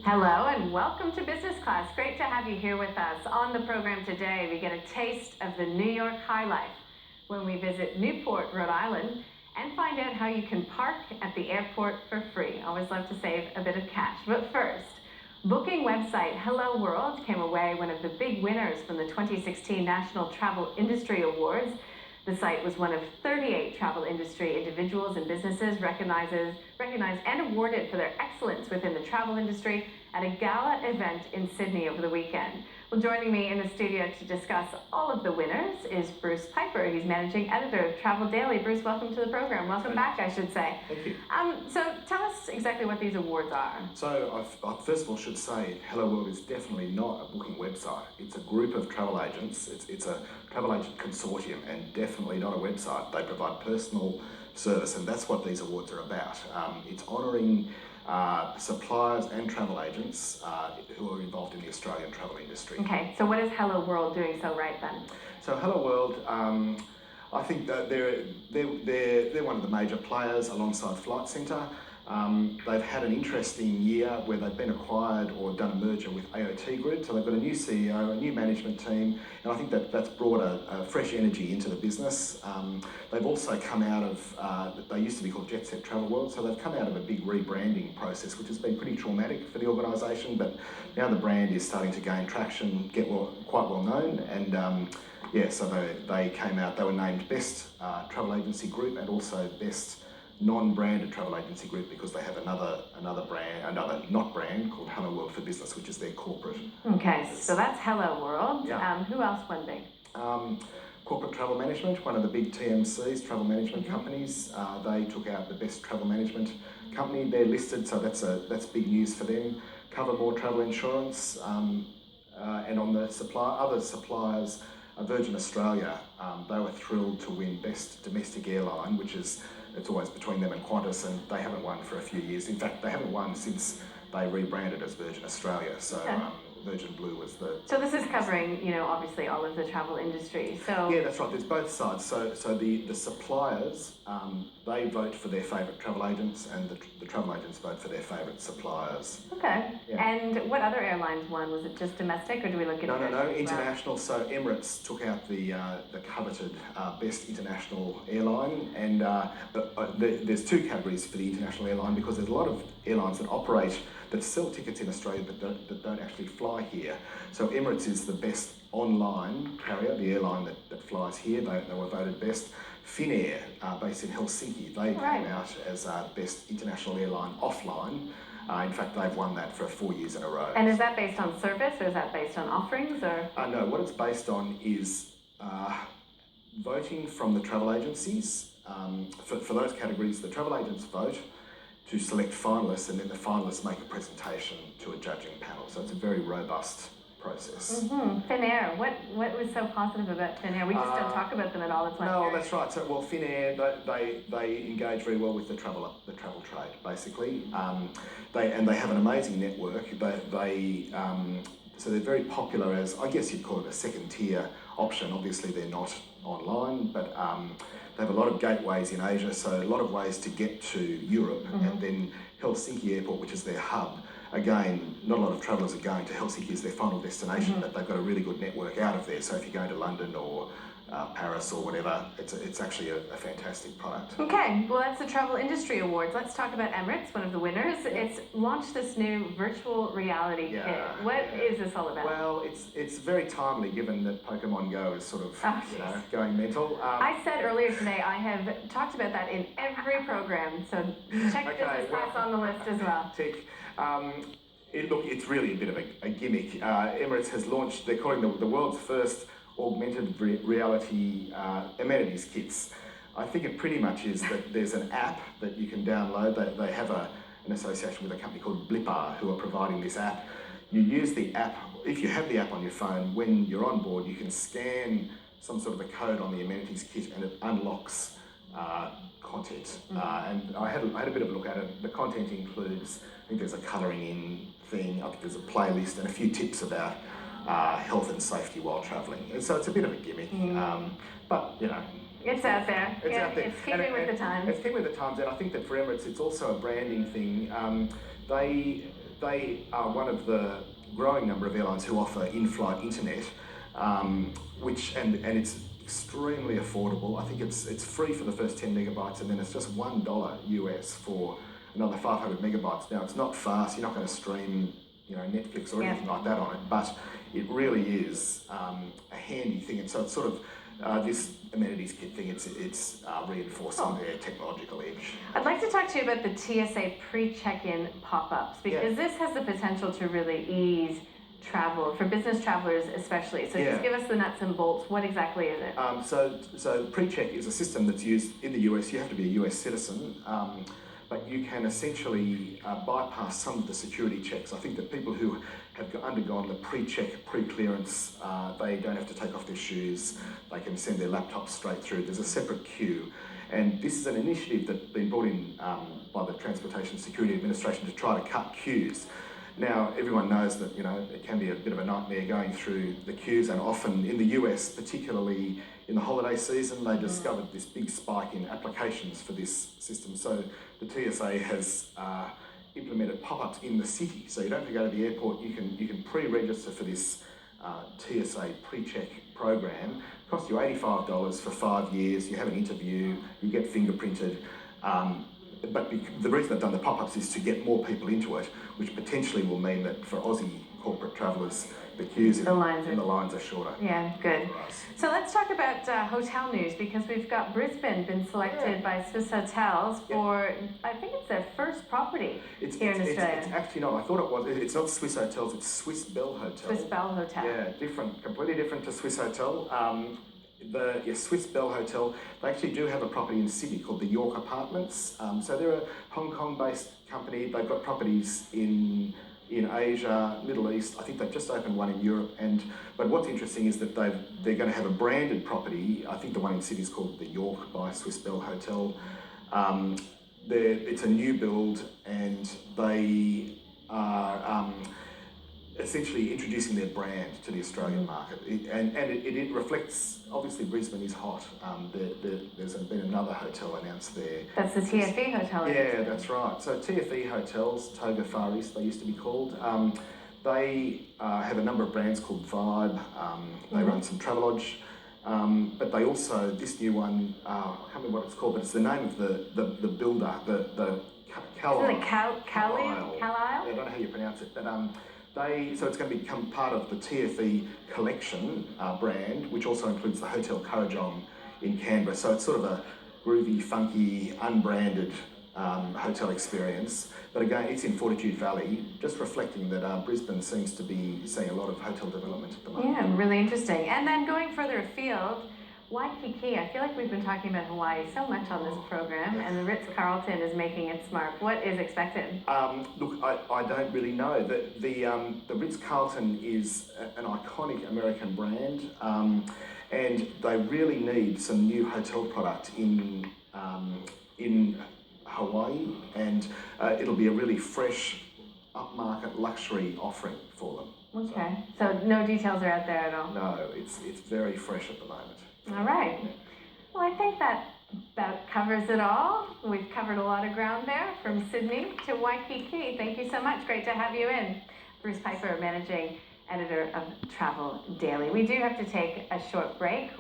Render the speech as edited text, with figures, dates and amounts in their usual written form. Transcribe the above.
Hello and welcome to Business Class. Great to have you here with us. On the program today, we get a taste of the New York high life when we visit Newport, Rhode Island, and find out how you can park at the airport for free. Always love to save a bit of cash. But first, booking website Hello World came away one of the big winners from the 2016 National Travel Industry Awards. The site was one of 38 travel industry individuals and businesses recognized and awarded for their excellence within the travel industry at a gala event in Sydney over the weekend. Well, joining me in the studio to discuss all of the winners is Bruce Piper. He's managing editor of Travel Daily. Bruce, welcome to the program. Welcome back, I should say. Thank you. So tell us exactly what these awards are. So I first of all should say Hello World is definitely not a booking website. It's a group of travel agents. It's a travel agent consortium and definitely not a website. They provide personal service, and that's what these awards are about. It's honouring suppliers and travel agents who are involved in the Australian travel industry. Okay, so what is Hello World doing so right then? So Hello World, I think that they're one of the major players alongside Flight Centre. They've had an interesting year where they've been acquired or done a merger with AOT Group, so they've got a new CEO, a new management team, and I think that's brought a fresh energy into the business. They've also come out of, they used to be called Jet Set Travel World, so they've come out of a big rebranding process, which has been pretty traumatic for the organisation, but now the brand is starting to gain traction, quite well known, and so they came out, they were named Best Travel Agency Group and also Best non-branded travel agency group because they have another not brand called Hello World for Business, which is their corporate. Okay, so that's Hello World. Yeah. Who else won big? Corporate Travel Management, one of the big TMCs, travel management companies. They took out the Best Travel Management Company. They're listed, so that's big news for them. Covermore Travel Insurance, and on the other suppliers, Virgin Australia, they were thrilled to win Best Domestic Airline, it's always between them and Qantas, and they haven't won for a few years. In fact, they haven't won since they rebranded as Virgin Australia. So Virgin Blue was the... So this is covering, obviously all of the travel industry. So yeah, that's right. There's both sides. So the suppliers, they vote for their favourite travel agents, and the travel agents vote for their favourite suppliers. Okay. Yeah. And what other airlines won? Was it just domestic, or do we look at No, international. So Emirates took out the coveted Best International Airline, and there's two categories for the international airline because there's a lot of airlines that sell tickets in Australia but that don't actually fly here. So Emirates is the best online carrier, the airline that flies here. They were voted best. Finnair, based in Helsinki, they came out as best international airline offline. In fact, they've won that for 4 years in a row. And is that based on service, or is that based on offerings, or? No, what it's based on is voting from the travel agencies. For those categories, the travel agents vote to select finalists, and then the finalists make a presentation to a judging panel. So it's a very robust process. Finnair, what was so positive about Finnair? We just don't talk about them at all. It's no, that's right. So, Finnair, they engage very well with the travel trade, basically. They have an amazing network. So they're very popular as, I guess you'd call it a second tier option. Obviously they're not online, but they have a lot of gateways in Asia, so a lot of ways to get to Europe, and then Helsinki Airport, which is their hub. Again, not a lot of travellers are going to Helsinki as their final destination, but they've got a really good network out of there. So if you're going to London or Paris or whatever, it's actually a fantastic product. Okay, well that's the Travel Industry Awards. Let's talk about Emirates, one of the winners. It's launched this new virtual reality kit. What is this all about? Well, it's very timely given that Pokemon Go is sort of going mental. I said earlier today I have talked about that in every program, so check Business Class on the list as well. Tick. It's really a bit of a gimmick. Emirates has launched, they're calling the world's first augmented reality amenities kits. I think it pretty much is that there's an app that you can download. They have an association with a company called Blippar who are providing this app. You use the app, if you have the app on your phone, when you're on board, you can scan some sort of a code on the amenities kit and it unlocks content. And I had a bit of a look at it. The content includes, I think there's a colouring in thing, I think there's a playlist and a few tips about health and safety while travelling. And so it's a bit of a gimmick, but It's out there. It's out there. It's keeping with the times. It's keeping with the times, and I think that for Emirates, it's also a branding thing. they are one of the growing number of airlines who offer in-flight internet, and it's extremely affordable. I think it's free for the first 10 megabytes, and then it's just $1 US for another 500 megabytes. Now, it's not fast. You're not going to stream, Netflix or anything like that on it, but it really is a handy thing. And so it's sort of this amenities kit thing. It's reinforcing their technological edge. I'd like to talk to you about the TSA pre-check-in pop-ups, because this has the potential to really ease travel for business travelers especially. So just give us the nuts and bolts. What exactly is it? So pre-check is a system that's used in the US. You have to be a US citizen, but you can essentially bypass some of the security checks. I think that people who have undergone the pre-check, pre-clearance, they don't have to take off their shoes. They can send their laptops straight through. There's a separate queue. And this is an initiative that's been brought in by the Transportation Security Administration to try to cut queues. Now, everyone knows that, it can be a bit of a nightmare going through the queues, and often in the US, particularly in the holiday season, they discovered this big spike in applications for this system. So the TSA has implemented pop-ups in the city. So you don't have to go to the airport, you can pre-register for this TSA pre-check program. It costs you $85 for 5 years, you have an interview, you get fingerprinted. But the reason they've done the pop-ups is to get more people into it, which potentially will mean that for Aussie corporate travellers, the queues and the lines are shorter. Yeah, good. So let's talk about hotel news, because we've got Brisbane been selected by Swiss Hotels for, I think it's their first property here in Australia. It's actually not. I thought it was. It's not Swiss Hotels, it's Swiss Bell Hotel. Swiss Bell Hotel. Yeah, completely different to Swiss Hotel. The Swiss Bell Hotel, they actually do have a property in Sydney called the York Apartments. So they're a Hong Kong-based company. They've got properties in Asia, Middle East. I think they've just opened one in Europe. But what's interesting is that they're going to have a branded property. I think the one in Sydney is called the York by Swiss Bell Hotel. It's a new build, and they are essentially introducing their brand to the Australian market. It reflects, obviously Brisbane is hot. There's been another hotel announced there. That's the TFE hotel. Yeah, that's right. So TFE Hotels, Toga Far East, they used to be called. They have a number of brands called Vibe. They run some Travelodge. But they also, this new one, I can't remember what it's called, but it's the name of the builder, the Carlisle. Carlisle? I don't know how you pronounce it, but so it's going to become part of the TFE collection brand, which also includes the Hotel Kurrajong in Canberra. So it's sort of a groovy, funky, unbranded hotel experience. But again, it's in Fortitude Valley, just reflecting that Brisbane seems to be seeing a lot of hotel development at the moment. Yeah, really interesting. And then going further afield, Waikiki. I feel like we've been talking about Hawaii so much on this program, and the Ritz-Carlton is making its mark. What is expected? Look, I don't really know. The Ritz-Carlton is an iconic American brand, and they really need some new hotel product in Hawaii, and it'll be a really fresh, upmarket luxury offering for them. Okay, so no details are out there at all? No, it's very fresh at the moment. All right. Well, I think that about covers it all. We've covered a lot of ground there, from Sydney to Waikiki. Thank you so much. Great to have you in. Bruce Piper, Managing Editor of Travel Daily. We do have to take a short break.